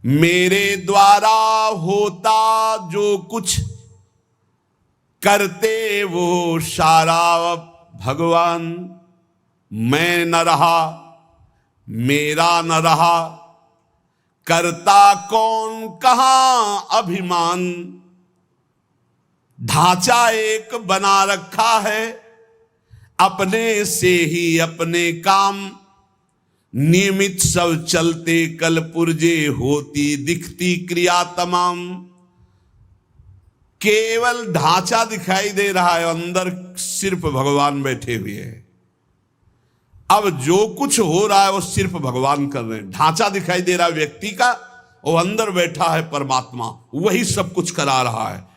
मेरे द्वारा होता जो कुछ करते वो सारा भगवान। मैं न रहा, मेरा न रहा, करता कौन कहां अभिमान। ढांचा एक बना रखा है, अपने से ही अपने काम। नियमित सब चलते कल पुर्जे, होती दिखती क्रिया तमाम। केवल ढांचा दिखाई दे रहा है, अंदर सिर्फ भगवान बैठे हुए हैं। अब जो कुछ हो रहा है वो सिर्फ भगवान कर रहे हैं। ढांचा दिखाई दे रहा है व्यक्ति का, और अंदर बैठा है परमात्मा, वही सब कुछ करा रहा है।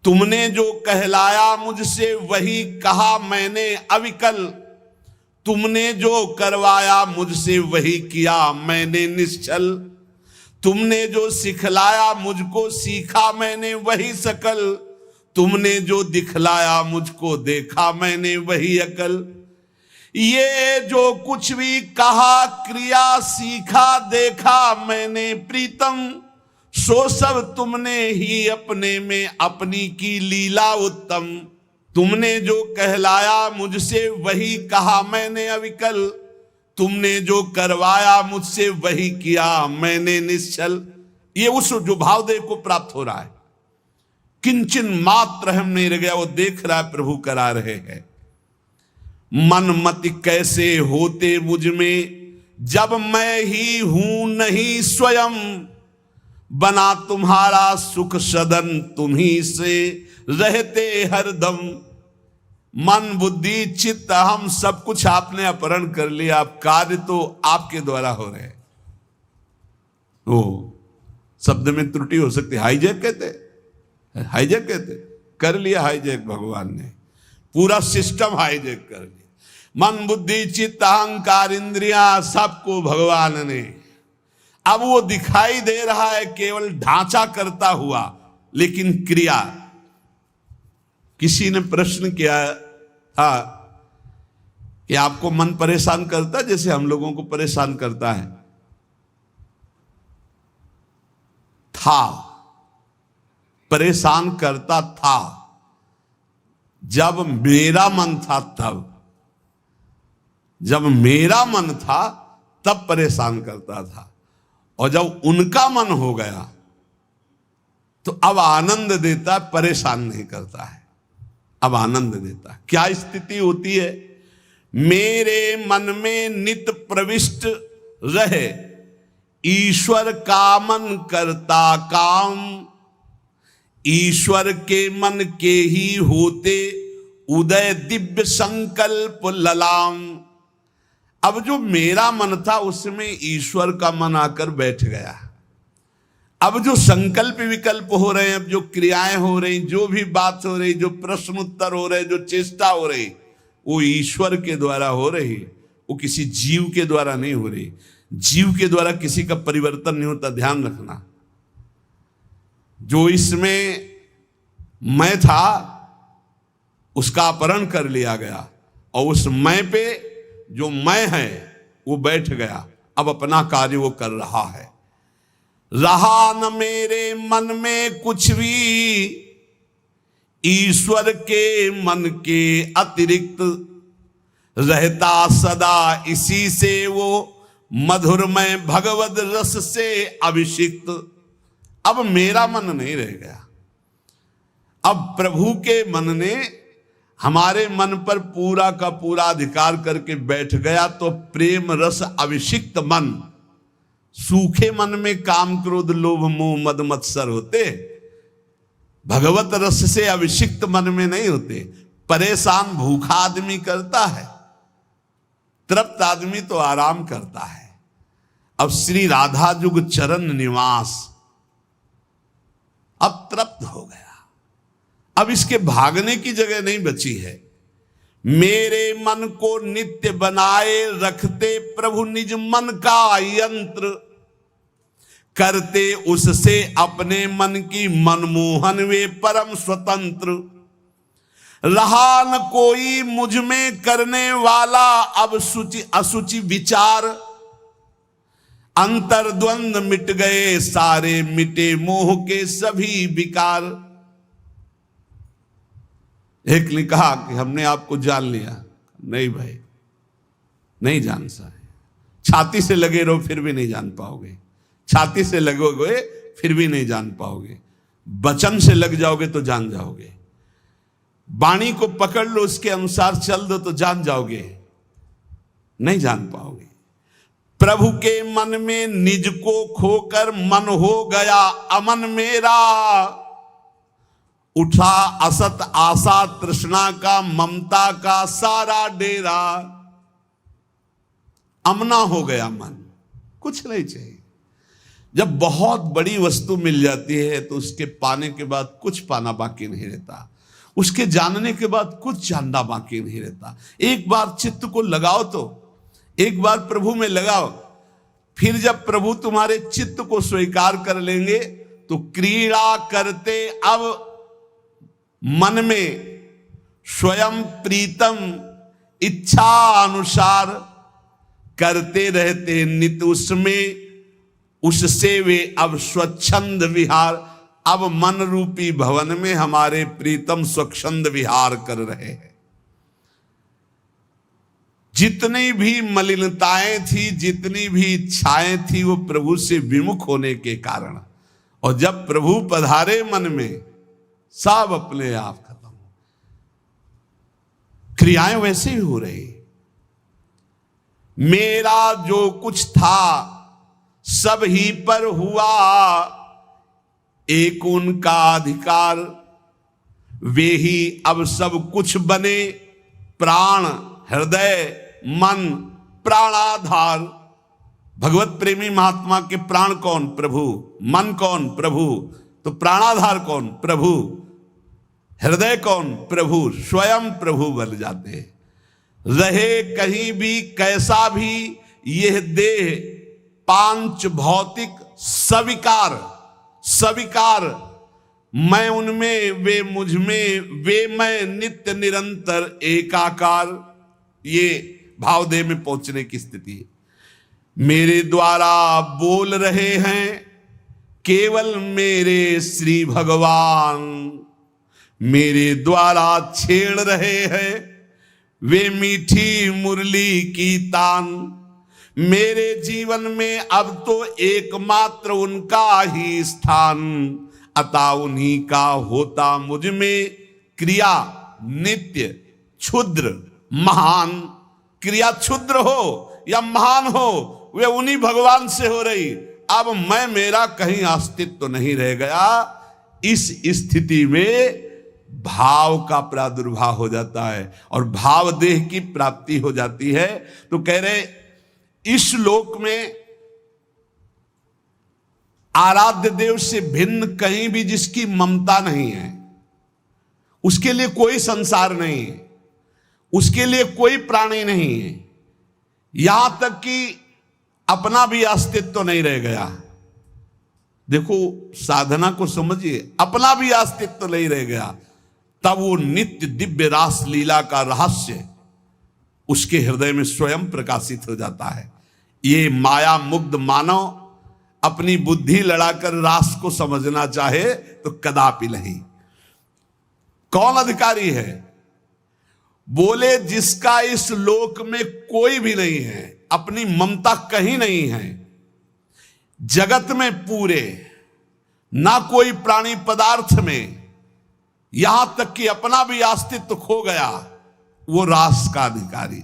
तुमने जो कहलाया मुझसे वही कहा मैंने अविकल। तुमने जो करवाया मुझसे वही किया मैंने निश्चल। तुमने जो सिखलाया मुझको सीखा मैंने वही सकल। तुमने जो दिखलाया मुझको देखा मैंने वही अकल। ये जो कुछ भी कहा क्रिया सीखा देखा मैंने प्रीतम। सो सब तुमने ही अपने में अपनी की लीला उत्तम। तुमने जो कहलाया मुझसे वही कहा मैंने अविकल। तुमने जो करवाया मुझसे वही किया मैंने निश्चल। ये उस जो भावदेव को प्राप्त हो रहा है, किंचन मात्र हम नहीं रह गया, वो देख रहा है प्रभु करा रहे हैं। मन मति कैसे होते मुझ में, जब मैं ही हूं नहीं स्वयं। बना तुम्हारा सुख सदन, तुम्ही से रहते हरदम। मन बुद्धि चित्त हम सब कुछ आपने अपहरण कर लिया, आप कार्य तो आपके द्वारा हो रहे। ओ शब्द में त्रुटि हो सकती, हाईजैक कहते, हाईजैक कहते, कर लिया हाईजैक भगवान ने, पूरा सिस्टम हाईजैक कर लिया। मन बुद्धि चित्त अहंकार इंद्रियां सबको भगवान ने। अब वो दिखाई दे रहा है केवल ढांचा करता हुआ, लेकिन क्रिया। किसी ने प्रश्न किया था कि आपको मन परेशान करता जैसे हम लोगों को परेशान करता है? था, परेशान करता था जब मेरा मन था तब। जब मेरा मन था तब परेशान करता था, और जब उनका मन हो गया तो अब आनंद देता, परेशान नहीं करता है, अब आनंद देता। क्या स्थिति होती है? मेरे मन में नित प्रविष्ट रहे, ईश्वर का मन करता काम। ईश्वर के मन के ही होते उदय दिव्य संकल्प ललाम। अब जो मेरा मन था उसमें ईश्वर का मन आकर बैठ गया। अब जो संकल्प विकल्प हो रहे हैं, अब जो क्रियाएं हो रही, जो भी बात हो रही, जो प्रश्न उत्तर हो रहे, जो चेष्टा हो रही, वो ईश्वर के द्वारा हो रही, वो किसी जीव के द्वारा नहीं हो रही। जीव के द्वारा किसी का परिवर्तन नहीं होता, ध्यान रखना। जो इसमें मैं था उसका अपहरण कर लिया गया, और उस मैं पे जो मैं है वो बैठ गया, अब अपना कार्य वो कर रहा है। रहा न मेरे मन में कुछ भी, ईश्वर के मन के अतिरिक्त। रहता सदा इसी से वो, मधुरमय भगवद रस से अभिषिक्त। अब मेरा मन नहीं रह गया, अब प्रभु के मन ने हमारे मन पर पूरा का पूरा अधिकार करके बैठ गया। तो प्रेम रस अभिषिक्त मन, सूखे मन में काम क्रोध लोभ मोह मद मत्सर होते, भगवत रस से अभिषिक्त मन में नहीं होते। परेशान भूखा आदमी करता है, तृप्त आदमी तो आराम करता है। अब श्री राधा जुग चरण निवास, अब तृप्त हो गया, अब इसके भागने की जगह नहीं बची है। मेरे मन को नित्य बनाए रखते प्रभु निज मन का यंत्र। करते उससे अपने मन की मनमोहन वे परम स्वतंत्र। रहा न कोई मुझ में करने वाला अब शुचि असुचि विचार। अंतर्द्वंद मिट गए सारे, मिटे मोह के सभी विकार। एक ने कहा कि हमने आपको जान लिया। नहीं भाई, नहीं जान सा। छाती से लगे रहो फिर भी नहीं जान पाओगे, छाती से लगोगे फिर भी नहीं जान पाओगे, वचन से लग जाओगे तो जान जाओगे, वाणी को पकड़ लो उसके अनुसार चल दो तो जान जाओगे, नहीं जान पाओगे। प्रभु के मन में निज को खोकर मन हो गया अमन मेरा, उठा असत आशा तृष्णा का ममता का सारा डेरा। अमना हो गया मन, कुछ नहीं चाहिए। जब बहुत बड़ी वस्तु मिल जाती है तो उसके पाने के बाद कुछ पाना बाकी नहीं रहता, उसके जानने के बाद कुछ जानना बाकी नहीं रहता। एक बार चित्त को लगाओ तो, एक बार प्रभु में लगाओ, फिर जब प्रभु तुम्हारे चित्त को स्वीकार कर लेंगे तो क्रीड़ा करते अब मन में स्वयं प्रीतम इच्छा अनुसार करते रहते नित उसमें, उससे वे अब स्वच्छंद विहार। अब मन रूपी भवन में हमारे प्रीतम स्वच्छंद विहार कर रहे हैं। जितनी भी मलिनताएं थी, जितनी भी इच्छाएं थी, वो प्रभु से विमुख होने के कारण, और जब प्रभु पधारे मन में सब अपने आप खत्म हो। क्रियाएं वैसे ही हो रही। मेरा जो कुछ था सब ही पर हुआ, एक उनका अधिकार, वे ही अब सब कुछ बने, प्राण हृदय मन प्राणाधार। भगवत प्रेमी महात्मा के प्राण कौन? प्रभु। मन कौन? प्रभु। तो प्राणाधार कौन? प्रभु। हृदय कौन? प्रभु। स्वयं प्रभु बन जाते। रहे कहीं भी कैसा भी यह देह पांच भौतिक सविकार, सविकार, मैं उनमें वे मुझ में, वे मैं नित्य निरंतर एकाकार। ये भावदेह में पहुंचने की स्थिति है। मेरे द्वारा बोल रहे हैं केवल मेरे श्री भगवान, मेरे द्वारा छेड़ रहे हैं वे मीठी मुरली की तान। मेरे जीवन में अब तो एकमात्र उनका ही स्थान, अतः उन्हीं का होता मुझ में क्रिया नित्य क्षुद्र महान। क्रिया क्षुद्र हो या महान हो, वे उन्हीं भगवान से हो रही। अब मैं मेरा कहीं अस्तित्व तो नहीं रह गया। इस स्थिति में भाव का प्रादुर्भाव हो जाता है और भाव देह की प्राप्ति हो जाती है। तो कह रहे इस लोक में आराध्य देव से भिन्न कहीं भी जिसकी ममता नहीं है, उसके लिए कोई संसार नहीं है, उसके लिए कोई प्राणी नहीं है, यहां तक कि अपना भी अस्तित्व तो नहीं रह गया। देखो साधना को समझिए, अपना भी अस्तित्व तो नहीं रह गया। तब वो नित्य दिव्य रास लीला का रहस्य उसके हृदय में स्वयं प्रकाशित हो जाता है। ये माया मुग्ध मानव अपनी बुद्धि लड़ाकर रास को समझना चाहे तो कदापि नहीं। कौन अधिकारी है? बोले जिसका इस लोक में कोई भी नहीं है, अपनी ममता कहीं नहीं है, जगत में पूरे ना कोई प्राणी पदार्थ में, यहां तक कि अपना भी अस्तित्व खो गया, वो रास का अधिकारी।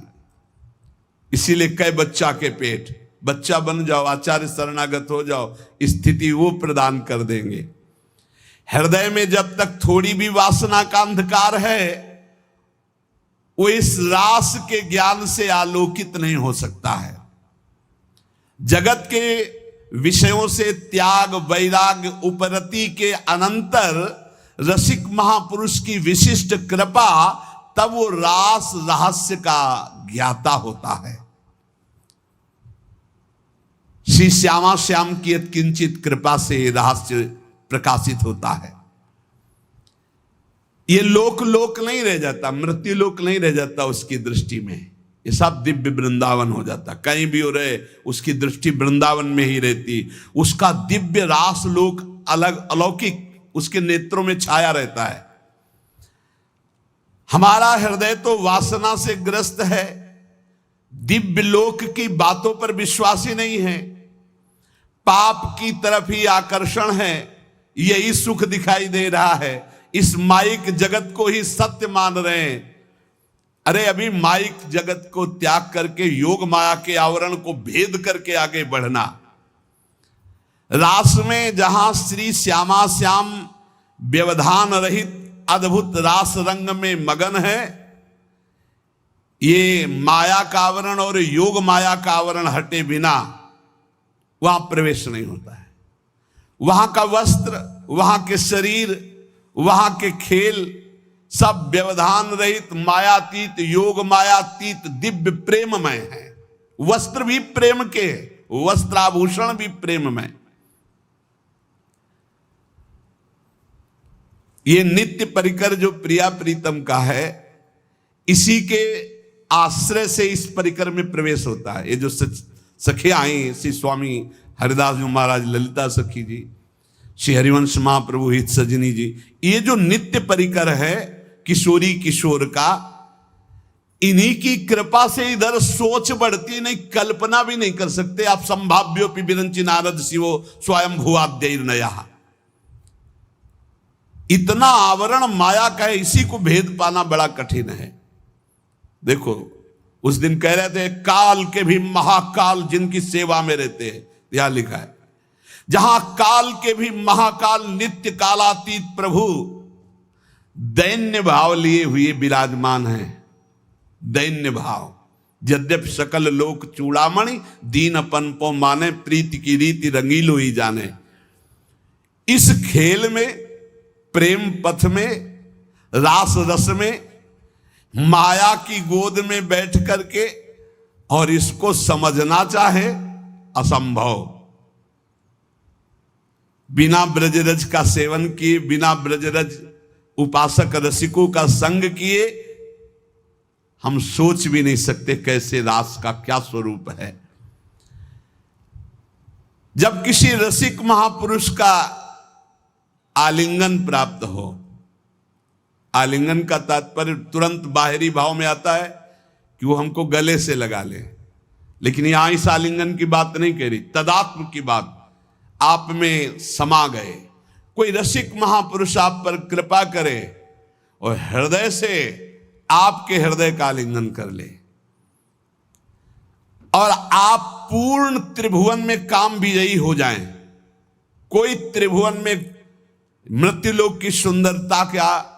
इसीलिए कई बच्चा के पेट, बच्चा बन जाओ, आचार्य शरणागत हो जाओ, स्थिति वो प्रदान कर देंगे। हृदय में जब तक थोड़ी भी वासना का अंधकार है, वो इस रास के ज्ञान से आलोकित नहीं हो सकता है। जगत के विषयों से त्याग वैराग्य उपरति के अनंतर रसिक महापुरुष की विशिष्ट कृपा, तब वो रास रहस्य का ज्ञाता होता है। श्री श्यामा श्याम की यत्किंचित कृपा से रहस्य प्रकाशित होता है। ये लोक लोक नहीं रह जाता, मृत्यु लोक नहीं रह जाता उसकी दृष्टि में। ये सब दिव्य वृंदावन हो जाता। कहीं भी हो रहे उसकी दृष्टि वृंदावन में ही रहती, उसका दिव्य रास लोक अलग अलौकिक उसके नेत्रों में छाया रहता है। हमारा हृदय तो वासना से ग्रस्त है, दिव्य लोक की बातों पर विश्वास ही नहीं है, पाप की तरफ ही आकर्षण है, यही सुख दिखाई दे रहा है, इस माइक जगत को ही सत्य मान रहे हैं। अरे अभी माइक जगत को त्याग करके योग माया के आवरण को भेद करके आगे बढ़ना। रास में जहां श्री श्यामा श्याम व्यवधान रहित अद्भुत रास रंग में मगन है, ये माया का आवरण और योग माया का आवरण हटे बिना वहां प्रवेश नहीं होता है। वहां का वस्त्र, वहां के शरीर, वहां के खेल सब व्यवधान रहित मायातीत योग मायातीत दिव्य प्रेममय है। वस्त्र भी प्रेम के, वस्त्राभूषण भी प्रेममय। ये नित्य परिकर जो प्रिया प्रीतम का है, इसी के आश्रय से इस परिकर में प्रवेश होता है। ये जो सखी आई, श्री स्वामी हरिदास जी महाराज, ललिता सखी जी, श्री हरिवंश महाप्रभु हित सजनी जी, ये जो नित्य परिकर है किशोरी किशोर का, इन्हीं की कृपा से इधर सोच बढ़ती नहीं, कल्पना भी नहीं कर सकते आप। संभाव्योपि विरंचि नारद शिवो स्वयं भुवाद्यैर नया। इतना आवरण माया का है, इसी को भेद पाना बड़ा कठिन है। देखो उस दिन कह रहे थे काल के भी महाकाल जिनकी सेवा में रहते हैं, यहां लिखा है जहां काल के भी महाकाल नित्य कालातीत प्रभु दैन्य भाव लिए हुए विराजमान हैं। दैन्य भाव, यद्यपि सकल लोक चूड़ामणि दीनपन पो माने, प्रीति की रीति रंगीलो ही जाने। इस खेल में, प्रेम पथ में, रास रस में, माया की गोद में बैठ करके और इसको समझना चाहे असंभव। बिना ब्रजरज का सेवन किए, बिना ब्रजरज उपासक रसिकों का संग किए हम सोच भी नहीं सकते कैसे रास का क्या स्वरूप है। जब किसी रसिक महापुरुष का आलिंगन प्राप्त हो, आलिंगन का तात्पर्य तुरंत बाहरी भाव में आता है कि वो हमको गले से लगा ले, लेकिन यहां इस आलिंगन की बात नहीं कह रही, तदात्म की बात। आप में समा गए, कोई रसिक महापुरुष आप पर कृपा करे और हृदय से आपके हृदय का आलिंगन कर ले, और आप पूर्ण त्रिभुवन में काम विजयी हो जाएं। कोई त्रिभुवन में मृत्युलोक की सुंदरता, क्या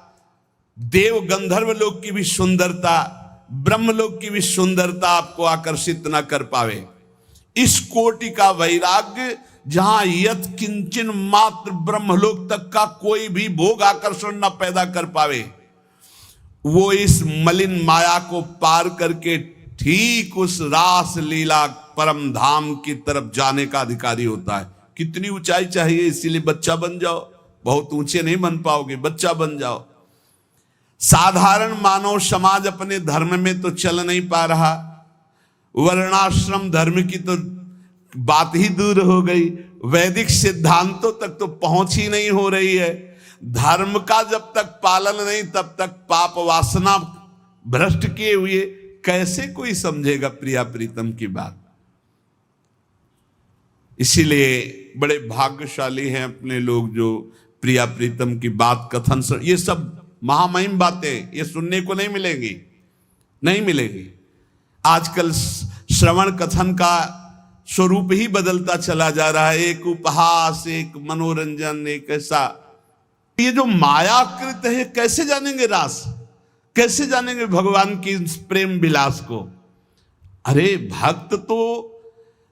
देव गंधर्व लोक की भी सुंदरता, ब्रह्मलोक की भी सुंदरता आपको आकर्षित न कर पावे। इस कोटि का वैराग्य जहां यत किंचन मात्र ब्रह्मलोक तक का कोई भी भोग आकर्षण न पैदा कर पावे, वो इस मलिन माया को पार करके ठीक उस रास लीला परम धाम की तरफ जाने का अधिकारी होता है। कितनी ऊंचाई चाहिए, इसीलिए बच्चा बन जाओ। बहुत ऊंचे नहीं बन पाओगे, बच्चा बन जाओ। साधारण मानव समाज अपने धर्म में तो चल नहीं पा रहा, वर्णाश्रम धर्म की तो बात ही दूर हो गई, वैदिक सिद्धांतों तक तो पहुंच ही नहीं हो रही है। धर्म का जब तक पालन नहीं, तब तक पाप वासना भ्रष्ट किए हुए कैसे कोई समझेगा प्रिया प्रीतम की बात। इसीलिए बड़े भाग्यशाली हैं अपने लोग जो प्रिया प्रीतम की बात कथन सुन। ये सब महामहिम बातें ये सुनने को नहीं मिलेंगी, नहीं मिलेगी। आजकल श्रवण कथन का स्वरूप ही बदलता चला जा रहा है, एक उपहास, एक मनोरंजन, एक ऐसा। ये जो मायाकृत है, कैसे जानेंगे रास, कैसे जानेंगे भगवान की प्रेम विलास को। अरे भक्त तो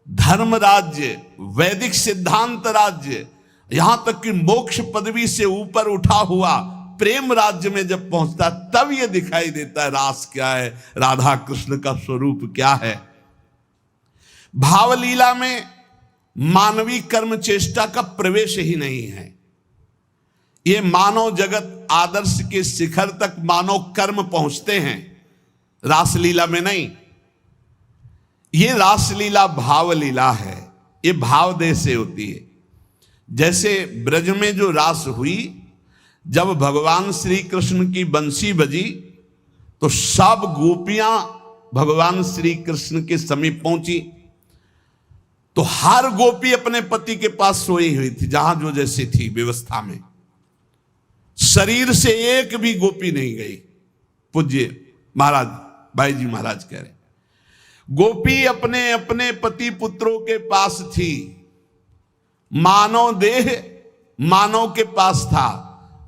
धर्म राज्य, वैदिक सिद्धांत राज्य, यहां तक कि मोक्ष पदवी से ऊपर उठा हुआ प्रेम राज्य में जब पहुंचता, तब यह दिखाई देता है रास क्या है, राधा कृष्ण का स्वरूप क्या है। भावलीला में मानवीय कर्म चेष्टा का प्रवेश ही नहीं है। ये मानव जगत आदर्श के शिखर तक मानव कर्म पहुंचते हैं, रासलीला में नहीं। ये रासलीला भाव लीला है, ये भाव देह से होती है। जैसे ब्रज में जो रास हुई, जब भगवान श्री कृष्ण की बंसी बजी तो सब गोपियां भगवान श्री कृष्ण के समीप पहुंची। तो हर गोपी अपने पति के पास सोई हुई थी, जहां जो जैसी थी व्यवस्था में। शरीर से एक भी गोपी नहीं गई। पूज्य महाराज भाई जी महाराज कह रहे, गोपी अपने अपने पति पुत्रों के पास थी। मानव देह मानव के पास था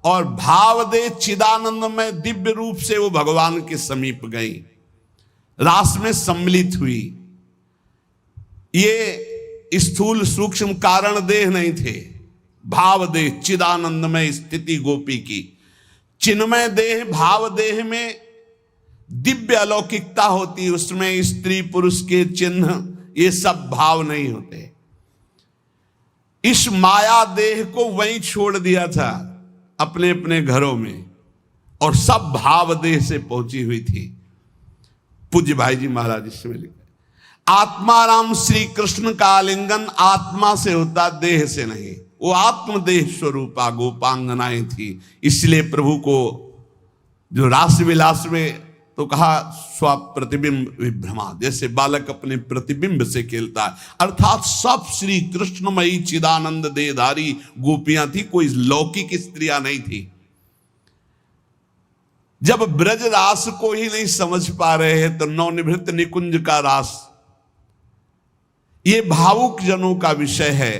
और भाव देह चिदानंद में दिव्य रूप से वो भगवान के समीप गई, रास में सम्मिलित हुई। ये स्थूल सूक्ष्म कारण देह नहीं थे, भाव देह चिदानंद में स्थिति गोपी की। चिन्मय देह भाव देह में दिव्य अलौकिकता होती, उसमें स्त्री पुरुष के चिन्ह ये सब भाव नहीं होते। इस माया देह को वहीं छोड़ दिया था अपने अपने घरों में, और सब भाव देह से पहुंची हुई थी। पूज्य भाई जी महाराज इसमें लिखे, आत्माराम श्री कृष्ण का आलिंगन आत्मा से होता, देह से नहीं। वो आत्मदेह स्वरूपा गोपांगनाएं थी। इसलिए प्रभु को जो रास विलास में तो कहा स्व प्रतिबिंब विभ्रमा, जैसे बालक अपने प्रतिबिंब से खेलता है, अर्थात सब श्री कृष्णमयी चिदानंद देहधारी गोपियां थी, कोई लौकिक स्त्रियां नहीं थी। जब ब्रज रास को ही नहीं समझ पा रहे हैं तो नवनिभृत निकुंज का रास ये भावुक जनों का विषय है,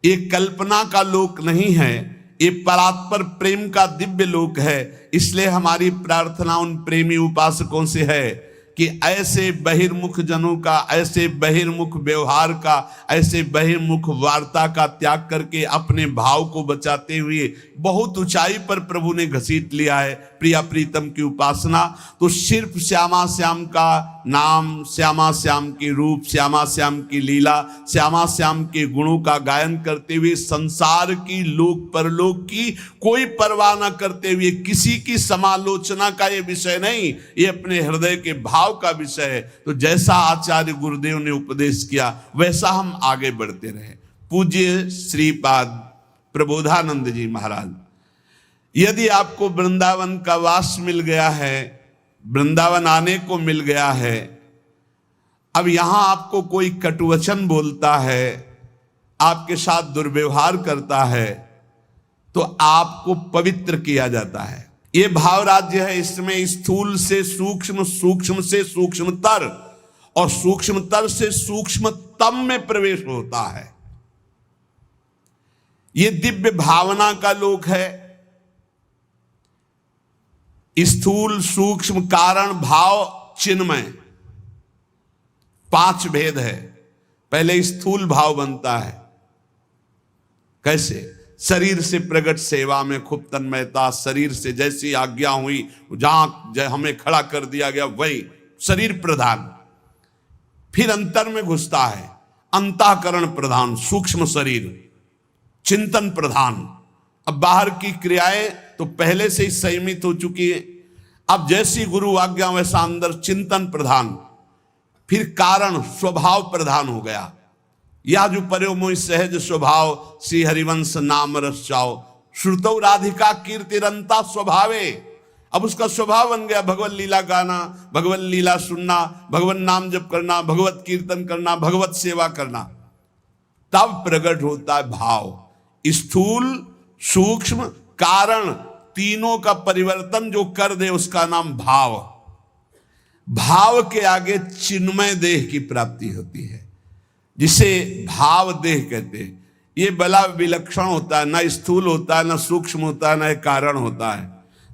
ये कल्पना का लोक नहीं है, ये परात्पर प्रेम का दिव्य लोक है। इसलिए हमारी प्रार्थना उन प्रेमी उपासकों से है कि ऐसे बहिर्मुख जनों का, ऐसे बहिर्मुख व्यवहार का, ऐसे बहिर्मुख वार्ता का त्याग करके अपने भाव को बचाते हुए बहुत ऊंचाई पर प्रभु ने घसीट लिया है प्रिया प्रीतम की उपासना। तो सिर्फ श्यामा श्याम का नाम, श्यामा श्याम के रूप, श्यामा श्याम की लीला, श्यामा श्याम के गुणों का गायन करते हुए संसार की लोक परलोक की कोई परवाह न करते हुए, किसी की समालोचना का ये विषय नहीं, ये अपने हृदय के भाव का विषय है। तो जैसा आचार्य गुरुदेव ने उपदेश किया वैसा हम आगे बढ़ते रहे। पूज्य श्रीपाद प्रबोधानंद जी महाराज, यदि आपको वृंदावन का वास मिल गया है, वृंदावन आने को मिल गया है, अब यहां आपको कोई कटुवचन बोलता है, आपके साथ दुर्व्यवहार करता है, तो आपको पवित्र किया जाता है। ये भाव राज्य है, इसमें स्थूल से सूक्ष्म, सूक्ष्म से सूक्ष्मतर और सूक्ष्मतर से सूक्ष्मतम में प्रवेश होता है। ये दिव्य भावना का लोक है। स्थूल सूक्ष्म कारण भाव चिन्मय, 5 भेद है। पहले स्थूल भाव बनता है, कैसे? शरीर से प्रकट सेवा में खूब तन्मयता, शरीर से जैसी आज्ञा हुई जहां हमें खड़ा कर दिया गया वही शरीर प्रधान। फिर अंतर में घुसता है, अंतःकरण प्रधान, सूक्ष्म शरीर, चिंतन प्रधान। अब बाहर की क्रियाएं तो पहले से ही संयमित हो चुकी है, अब जैसी गुरु आज्ञा वैसा अंदर चिंतन प्रधान। फिर कारण स्वभाव प्रधान हो गया, या जो पर्यो मोहि सहज स्वभाव, श्री हरिवंश नाम रस चाओ, श्रुतौ राधिका कीर्तिरंता स्वभावे। अब उसका स्वभाव बन गया भगवत लीला गाना, भगवत लीला सुनना, भगवत नाम जप करना, भगवत कीर्तन करना, भगवत सेवा करना। तब प्रकट होता है भाव। स्थूल सूक्ष्म कारण तीनों का परिवर्तन जो कर दे उसका नाम भाव। भाव के आगे चिन्मय देह की प्राप्ति होती है, जिसे भाव देह कहते हैं। ये बड़ा विलक्षण होता है, न स्थूल होता है, न सूक्ष्म होता है, न कारण होता है,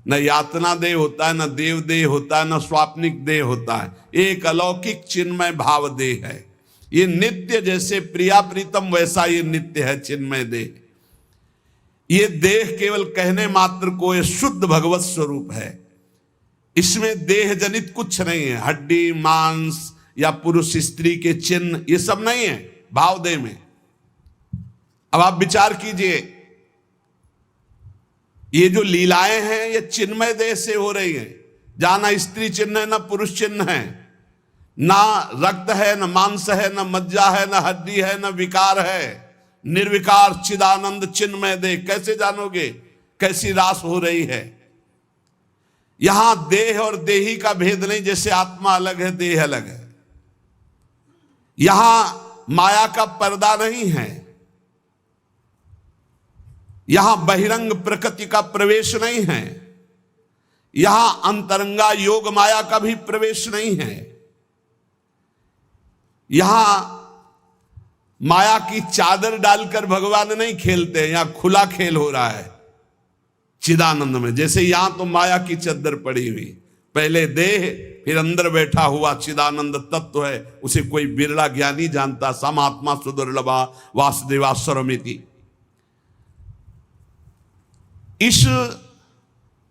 न यातना देह होता है, न देव देह होता है, न स्वाप्निक देह होता है। एक अलौकिक चिन्मय भाव देह है। ये नित्य, जैसे प्रिया प्रीतम वैसा ये नित्य है चिन्मय देह। ये देह केवल कहने मात्र को ये शुद्ध भगवत स्वरूप है। इसमें देह जनित कुछ नहीं है, हड्डी मांस या पुरुष स्त्री के चिन्ह ये सब नहीं है भाव देह में। अब आप विचार कीजिए, ये जो लीलाएं हैं ये चिन्मय देह से हो रही है, जहां ना स्त्री चिन्ह है ना पुरुष चिन्ह है। ना रक्त है, न मांस है, न मज्जा है, न हड्डी है, न विकार है। निर्विकार चिदानंद चिन्मय देह। कैसे जानोगे? कैसी रास हो रही है? यहां देह और देही का भेद नहीं, जैसे आत्मा अलग है, देह अलग है। यहां माया का पर्दा नहीं है, यहां बहिरंग प्रकृति का प्रवेश नहीं है, यहां अंतरंगा योग माया का भी प्रवेश नहीं है। यहां माया की चादर डालकर भगवान नहीं खेलते, यहां खुला खेल हो रहा है चिदानंद में। जैसे यहां तो माया की चादर पड़ी हुई, पहले देह फिर अंदर बैठा हुआ चिदानंद तत्व है, उसे कोई बिरला ज्ञानी जानता। समात्मा सुदुर्लभा वासुदेवा सर्वमिति। इस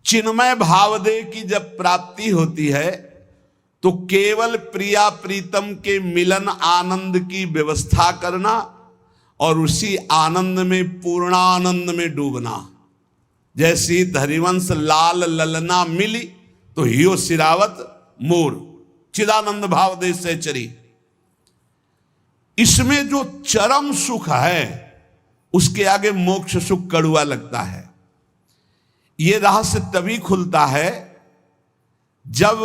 चिन्मय भावदेह की जब प्राप्ति होती है तो केवल प्रिया प्रीतम के मिलन आनंद की व्यवस्था करना और उसी आनंद में पूर्णानंद में डूबना। जैसी हरिवंश लाल ललना मिली तो हियो सिरावत मोर, चिदानंद भावदेह से चरी। इसमें जो चरम सुख है उसके आगे मोक्ष सुख कड़ुआ लगता है। यह रहस्य तभी खुलता है जब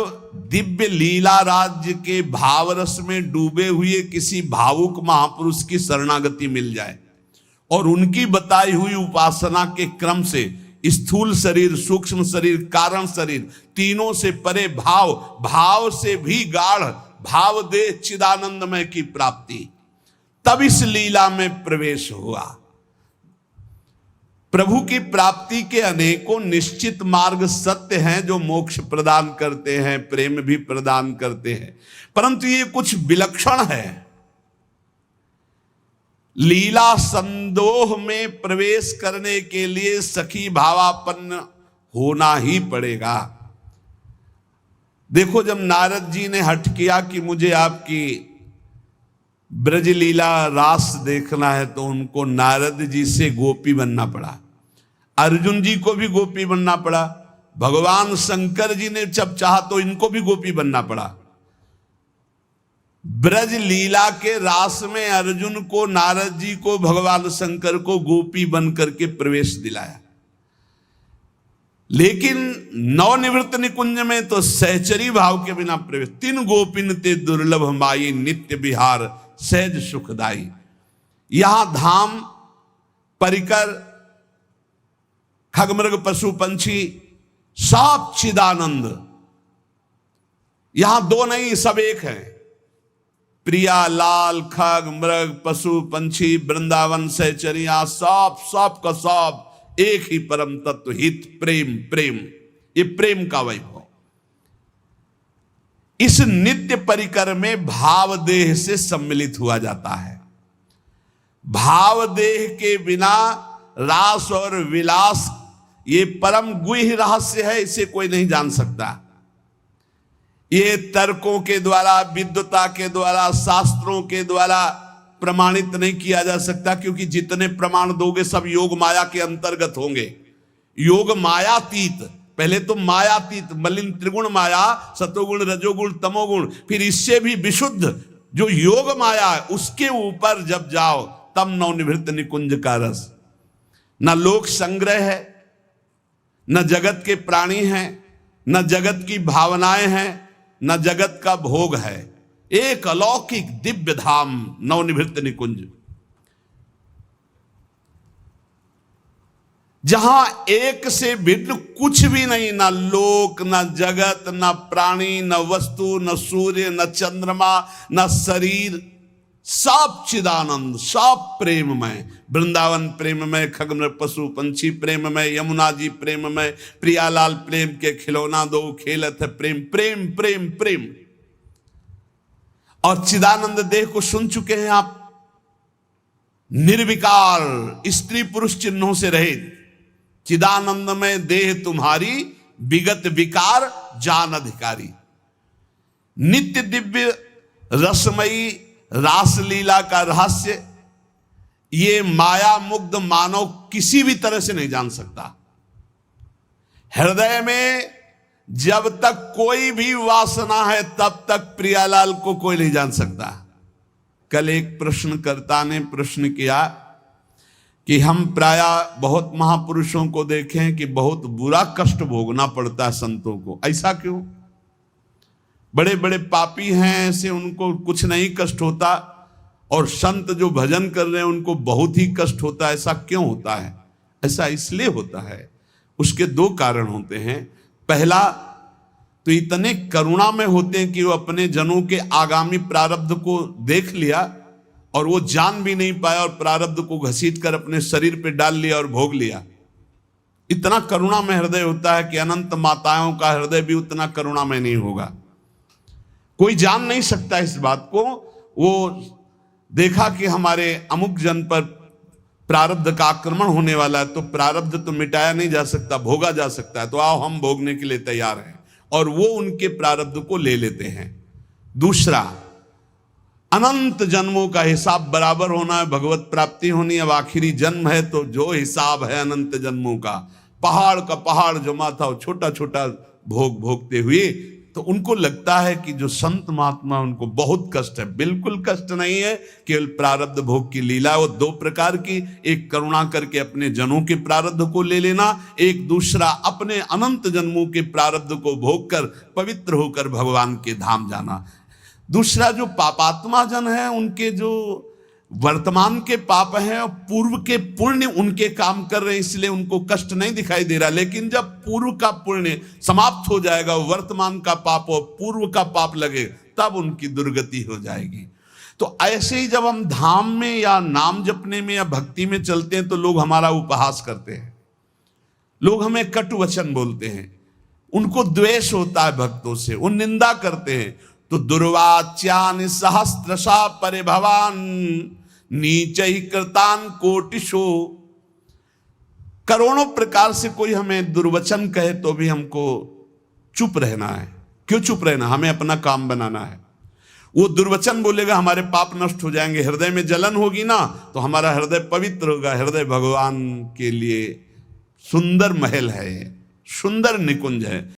दिव्य लीला राज्य के भावरस में डूबे हुए किसी भावुक महापुरुष की शरणागति मिल जाए और उनकी बताई हुई उपासना के क्रम से स्थूल शरीर, सूक्ष्म शरीर, कारण शरीर, तीनों से परे भाव, भाव से भी गाढ़ भाव दे चिदानंदमय की प्राप्ति, तब इस लीला में प्रवेश हुआ। प्रभु की प्राप्ति के अनेकों निश्चित मार्ग सत्य हैं जो मोक्ष प्रदान करते हैं, प्रेम भी प्रदान करते हैं, परंतु ये कुछ विलक्षण है। लीला संदोह में प्रवेश करने के लिए सखी भावापन्न होना ही पड़ेगा। देखो, जब नारद जी ने हठ किया कि मुझे आपकी ब्रज लीला रास देखना है, तो उनको नारद जी से गोपी बनना पड़ा। अर्जुन जी को भी गोपी बनना पड़ा। भगवान शंकर जी ने जब चाहा तो इनको भी गोपी बनना पड़ा। ब्रज लीला के रास में अर्जुन को, नारद जी को, भगवान शंकर को गोपी बन करके प्रवेश दिलाया। लेकिन नवनिवृत्त निकुंज में तो सहचरी भाव के बिना प्रवेश। तीन गोपिन ते दुर्लभ माई, नित्य विहार सहज सुखदाई। यहां धाम, परिकर, खगमृग पशु पंछी सब चिदानंद। यहां दो नहीं, सब एक है। प्रिया, लाल, खग, मृग, पशु पंछी, वृंदावन, सहचरिया, सब का सब एक ही परम तत्व, हित, प्रेम। प्रेम, ये प्रेम का वैभव। इस नित्य परिकर में भाव देह से सम्मिलित हुआ जाता है। भाव देह के बिना रास और विलास, ये परम गुह्य रहस्य है, इसे कोई नहीं जान सकता। ये तर्कों के द्वारा, विद्वता के द्वारा, शास्त्रों के द्वारा प्रमाणित नहीं किया जा सकता, क्योंकि जितने प्रमाण दोगे सब योग माया के अंतर्गत होंगे। योग मायातीत, पहले तो मायातीत, मलिन त्रिगुण माया, सतोगुण, रजोगुण, तमोगुण, फिर इससे भी विशुद्ध जो योग माया है उसके ऊपर जब जाओ तब नवनिवृत्त निकुंज का रस। न लोक संग्रह है, न जगत के प्राणी हैं, न जगत की भावनाएं हैं, न जगत का भोग है। एक अलौकिक दिव्य धाम नवनिवृत्त निकुंज, जहां एक से भिन्न कुछ भी नहीं, ना लोक, ना जगत, ना प्राणी, न वस्तु, न सूर्य, न चंद्रमा, न शरीर, सब चिदानंद, सब प्रेममय। वृंदावन प्रेममय, खगमृग पशु पंछी प्रेममय, यमुना जी प्रेममय, प्रियालाल प्रेम के खिलौना दो खेलत है प्रेम, प्रेम प्रेम प्रेम। और चिदानंद देह को सुन चुके हैं आप, निर्विकार, स्त्री पुरुष चिन्हों से रहित। चिदानंद में देह तुम्हारी, विगत विकार जान अधिकारी। नित्य दिव्य रसमयी रासलीला का रहस्य ये माया मुग्ध मानव किसी भी तरह से नहीं जान सकता। हृदय में जब तक कोई भी वासना है तब तक प्रियालाल को कोई नहीं जान सकता। कल एक प्रश्नकर्ता ने प्रश्न किया कि हम प्राय बहुत महापुरुषों को देखें कि बहुत बुरा कष्ट भोगना पड़ता है संतों को, ऐसा क्यों? बड़े बड़े पापी हैं ऐसे, उनको कुछ नहीं कष्ट होता, और संत जो भजन कर रहे हैं उनको बहुत ही कष्ट होता है, ऐसा क्यों होता है? ऐसा इसलिए होता है, उसके दो कारण होते हैं। पहला तो इतने करुणा में होते हैं कि वो अपने जनों के आगामी प्रारब्ध को देख लिया और वो जान भी नहीं पाया और प्रारब्ध को घसीट कर अपने शरीर पे डाल लिया और भोग लिया। इतना करुणा में हृदय होता है कि अनंत माताओं का हृदय भी उतना करुणा में नहीं होगा। कोई जान नहीं सकता इस बात को। वो देखा कि हमारे अमुक जन पर प्रारब्ध का आक्रमण होने वाला है, तो प्रारब्ध तो मिटाया नहीं जा सकता, भोगा जा सकता है, तो आओ हम भोगने के लिए तैयार हैं, और वो उनके प्रारब्ध को ले लेते हैं। दूसरा, अनंत जन्मों का हिसाब बराबर होना है, भगवत प्राप्ति होनी। अब आखिरी जन्म है तो जो हिसाब है अनंत जन्मों का, पहाड़ का पहाड़ जमा था, छोटा छोटा भोग भोगते हुए, तो उनको लगता है कि जो संत महात्मा उनको बहुत कष्ट है। बिल्कुल कष्ट नहीं है, केवल प्रारब्ध भोग की लीला। वो दो प्रकार की, एक करुणा करके अपने जनों के प्रारब्ध को ले लेना, एक दूसरा अपने अनंत जन्मों के प्रारब्ध को भोग कर पवित्र होकर भगवान के धाम जाना। दूसरा, जो पापात्मा जन है उनके जो वर्तमान के पाप हैं और पूर्व के पुण्य उनके काम कर रहे हैं, इसलिए उनको कष्ट नहीं दिखाई दे रहा। लेकिन जब पूर्व का पुण्य समाप्त हो जाएगा, वर्तमान का पाप और पूर्व का पाप लगे, तब उनकी दुर्गति हो जाएगी। तो ऐसे ही जब हम धाम में या नाम जपने में या भक्ति में चलते हैं तो लोग हमारा उपहास करते हैं, लोग हमें कटु वचन बोलते हैं, उनको द्वेष होता है भक्तों से, वो निंदा करते हैं। तो दुर्वाच्यानि सहस्रशा परिभवान नीचै कृतान कोटिशो। करोड़ों प्रकार से कोई हमें दुर्वचन कहे तो भी हमको चुप रहना है। क्यों चुप रहना? हमें अपना काम बनाना है। वो दुर्वचन बोलेगा, हमारे पाप नष्ट हो जाएंगे, हृदय में जलन होगी ना, तो हमारा हृदय पवित्र होगा। हृदय भगवान के लिए सुंदर महल है, सुंदर निकुंज है।